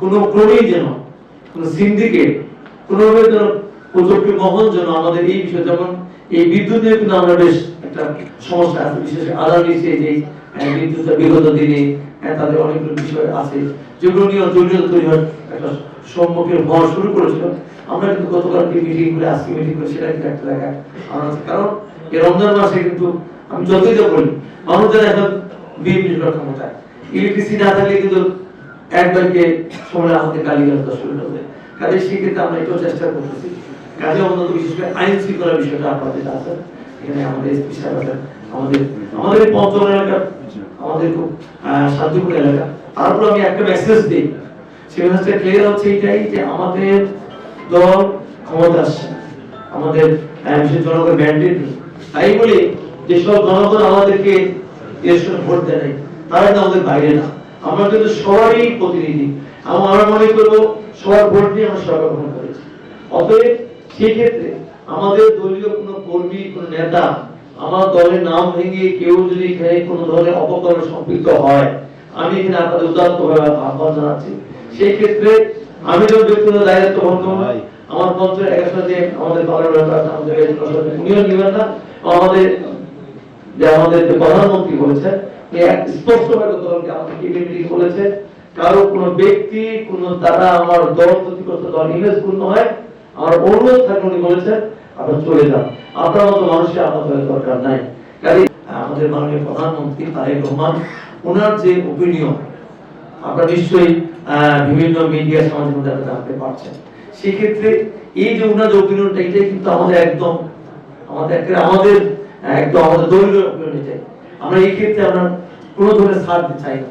কোনো ক্রমেই যেন কোনো সিন্ডিকেট কোনোভাবে যেন প্রযুক্তি মহল যেন আমাদের এই বিষয়, যেমন এই বিদ্যুৎ নিয়ে কিন্তু আমরা বেশ একটা সমস্যা আছে, বিশেষ করে আদানি যে বিদ্যুৎ বিগত দিনে তাদের অনেকগুলো বিষয় আছে যেগুলো নিয়ে জটিলতা তৈরি হয় একটা সম্মুখীন হওয়া শুরু করেছিল। আমরা কিন্তু গতকালকে মিটিং করে আজকে মিটিং করে সেটা কিন্তু একটা জায়গায় আনা আছে। কারণ এই রমজান মাসে কিন্তু আমি যতই যা বলি মানুষ যারা এখন বিএনপি ক্ষমতায় ইলেকট্রিসিটি না থাকলে কিন্তু একবারকে সময় আমাদের গালিগালাজ শুরু হবে। কাজে সেক্ষেত্রে আমরা এটাও চেষ্টা করতেছি, কাজে অন্তত বিশেষ করে আইন শৃঙ্খলা বিষয়টা আপনাদের আছে এখানে আমাদের এসপি সাহেব আছেন, আমাদের পঞ্চম এলাকা আমাদের খুব শান্তিপূর্ণ এলাকা। তারপর আমি একটা মেসেজ দিই, সেই মেসেজটা ক্লিয়ার হচ্ছে এটাই যে আমাদের দল ক্ষমতা আসছে, আমাদের বিশেষ জনগণের ম্যান্ডেট নেই, তাই বলে যেসব জনগণ আমাদেরকে ইলেকশনে ভোট দেয় নাই তারা আমাদের বাইরে না, আমরা কিন্তু সবারই প্রতিনিধি। আমরা মনে করবো সবার ভোট নিয়ে আমরা সরকার গঠন করেছি। অতএব সেই ক্ষেত্রে আমাদের দলীয় কোনো কর্মী কোনো নেতা আমার দলের নাম ভেঙে কেউ যদি এখানে কোনো ধরনের অপকর্মে সম্পৃক্ত হয়, আমি এখানে আপনাদের উদাত্তভাবে আহ্বান জানাচ্ছি। সেই ক্ষেত্রে আমি যখন ব্যক্তিগত দায়িত্ব বহন করবো, আমার পঞ্চায়েত এলাকার সাথে আমাদের আমাদের উনিও নেবেন না, আমাদের যে প্রধানমন্ত্রী বলেছেন স্পষ্টভাবে গতকালকে আমাকে মিটিং বলেছে, কারো কোনো ব্যক্তি কোনো দ্বারা আমার দল ক্ষতিগ্রস্ত দল ইমেজপূর্ণ হয় আমার অনুরোধ থাকলে উনি বলেছেন আপনারা চলে যান, আপনার মতো মানুষের আমাদের দরকার নাই। কাজে আমাদের মাননীয় প্রধানমন্ত্রী তারেক রহমান ওনার যে ওপিনিয়ন আপনারা নিশ্চয়ই বিভিন্ন মিডিয়া সামাজিক মাধ্যমে জানতে পারছেন, সেক্ষেত্রে এই যে ওনার যে ওপিনিয়নটা এটাই কিন্তু আমাদের একদম আমাদের দলীয় ওপিনিয়ন এটাই। আমরা এই ক্ষেত্রে আমরা কোনো ধরনের ছাড় দিতে চাই না।